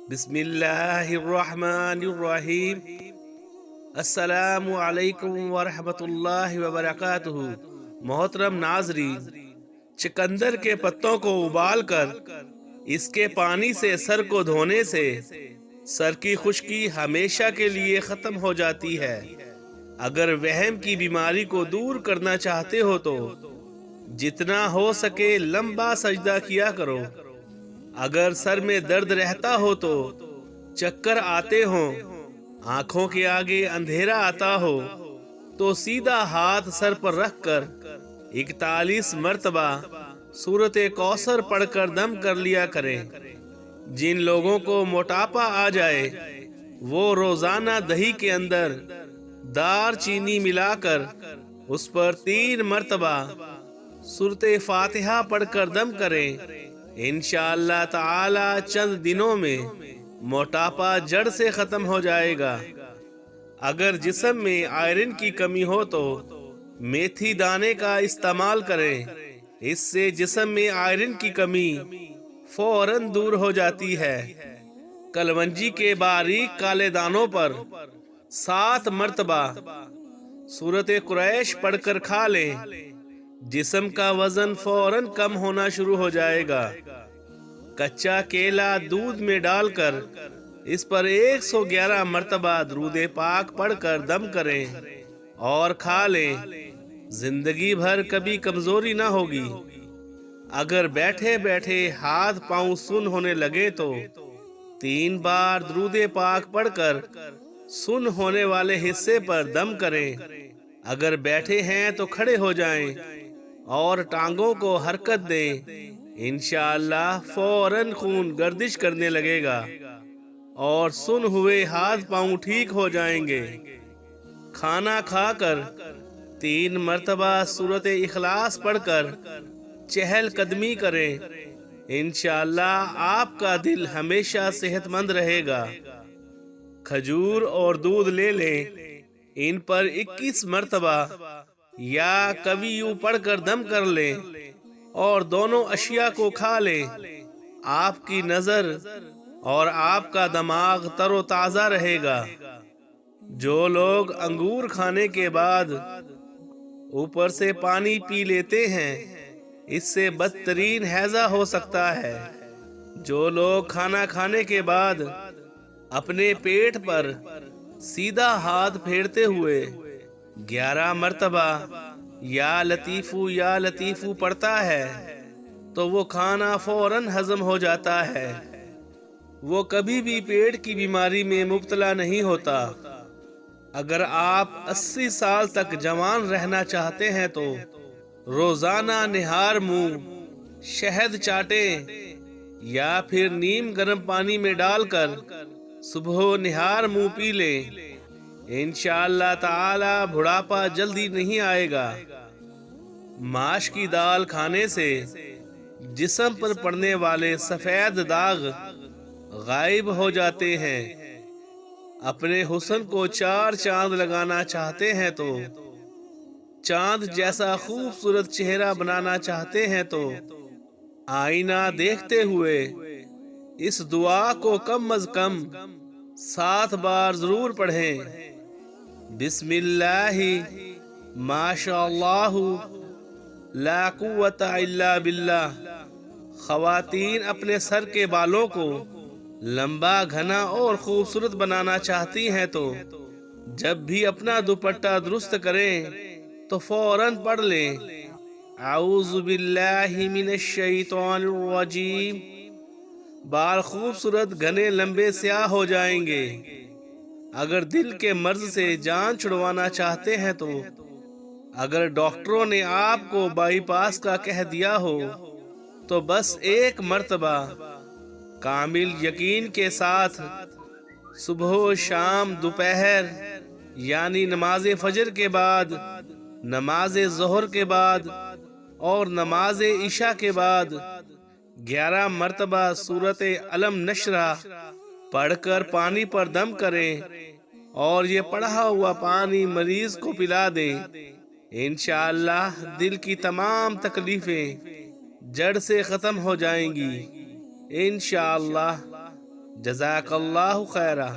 بسم اللہ الرحمن الرحیم۔ السلام علیکم ورحمۃ اللہ وبرکاتہ۔ محترم ناظرین، چقندر کے پتوں کو ابال کر اس کے پانی سے سر کو دھونے سے سر کی خشکی ہمیشہ کے لیے ختم ہو جاتی ہے۔ اگر وہم کی بیماری کو دور کرنا چاہتے ہو تو جتنا ہو سکے لمبا سجدہ کیا کرو۔ اگر سر میں درد رہتا ہو تو چکر آتے ہوں، آنکھوں کے آگے اندھیرا آتا ہو تو سیدھا ہاتھ سر پر رکھ کر 41 مرتبہ سورۃ کوثر پڑھ کر دم کر لیا کریں۔ جن لوگوں کو موٹاپا آ جائے وہ روزانہ دہی کے اندر دار چینی ملا کر اس پر 3 مرتبہ سورۃ فاتحہ پڑھ کر دم کریں۔ انشاءاللہ تعالی چند دنوں میں موٹاپا جڑ سے ختم ہو جائے گا۔ اگر جسم میں آئرن کی کمی ہو تو میتھی دانے کا استعمال کریں، اس سے جسم میں آئرن کی کمی فوراً دور ہو جاتی ہے۔ کلونجی کے باریک کالے دانوں پر 7 مرتبہ سورۃ قریش پڑھ کر کھا لیں، جسم کا وزن فوراً کم ہونا شروع ہو جائے گا۔ کچا کیلا دودھ میں ڈال کر اس پر 111 مرتبہ درود پاک پڑھ کر دم کریں اور کھا لیں، زندگی بھر کبھی کمزوری نہ ہوگی۔ اگر بیٹھے بیٹھے ہاتھ پاؤں سن ہونے لگے تو 3 بار درود پاک پڑھ کر سن ہونے والے حصے پر دم کریں۔ اگر بیٹھے ہیں تو کھڑے ہو جائیں اور ٹانگوں کو حرکت دیں، انشاءاللہ فوراً خون گردش کرنے لگے گا اور سن ہوئے ہاتھ پاؤں ٹھیک ہو جائیں گے۔ کھانا کھا کر 3 مرتبہ سورۃ اخلاص پڑھ کر چہل قدمی کریں، انشاءاللہ آپ کا دل ہمیشہ صحت مند رہے گا۔ کھجور اور دودھ لے لیں، ان پر 21 مرتبہ یا کبھی یوں پڑھ کر دم کر لیں اور دونوں اشیاء کو کھا لیں۔ آپ کی نظر اور آپ کا دماغ تر و تازہ رہے گا۔ جو لوگ انگور کھانے کے بعد اوپر سے پانی پی لیتے ہیں، اس سے بدترین ہیضہ ہو سکتا ہے۔ جو لوگ کھانا کھانے کے بعد اپنے پیٹ پر سیدھا ہاتھ پھیرتے ہوئے 11 مرتبہ یا لطیفو یا لطیفو پڑھتا ہے تو وہ کھانا فوراً ہضم ہو جاتا ہے، وہ کبھی بھی پیٹ کی بیماری میں مبتلا نہیں ہوتا۔ اگر آپ 80 سال تک جوان رہنا چاہتے ہیں تو روزانہ نہار منہ شہد چاٹیں یا پھر نیم گرم پانی میں ڈال کر صبح و نہار منہ پی لیں، انشاءاللہ تعالی بڑھاپا جلدی نہیں آئے گا۔ ماش کی دال کھانے سے جسم پر پڑنے والے سفید داغ غائب ہو جاتے ہیں۔ اپنے حسن کو 4 چاند لگانا چاہتے ہیں تو چاند جیسا خوبصورت چہرہ بنانا چاہتے ہیں تو آئینہ دیکھتے ہوئے اس دعا کو کم از کم 7 بار ضرور پڑھیں۔ بسم اللہ ما شاء اللہ لا قوت الا باللہ۔ خواتین اپنے سر کے بالوں کو لمبا، گھنا اور خوبصورت بنانا چاہتی ہیں تو جب بھی اپنا دوپٹہ درست کریں تو فوراً پڑھ لیں اعوذ باللہ من الشیطان الرجیم۔ بال خوبصورت، گھنے، لمبے، سیاہ ہو جائیں گے۔ اگر دل کے مرض سے جان چھڑوانا چاہتے ہیں تو اگر ڈاکٹروں نے آپ کو بائی پاس کا کہہ دیا ہو تو بس 1 مرتبہ کامل یقین کے ساتھ صبح و شام، دوپہر یعنی نماز فجر کے بعد، نماز ظہر کے بعد اور نماز عشاء کے بعد 11 مرتبہ سورۃ علم نشرہ پڑھ کر پانی پر دم کریں اور یہ پڑھا ہوا پانی مریض کو پلا دیں، انشاءاللہ دل کی تمام تکلیفیں جڑ سے ختم ہو جائیں گی انشاءاللہ۔ جزاک اللہ خیرہ۔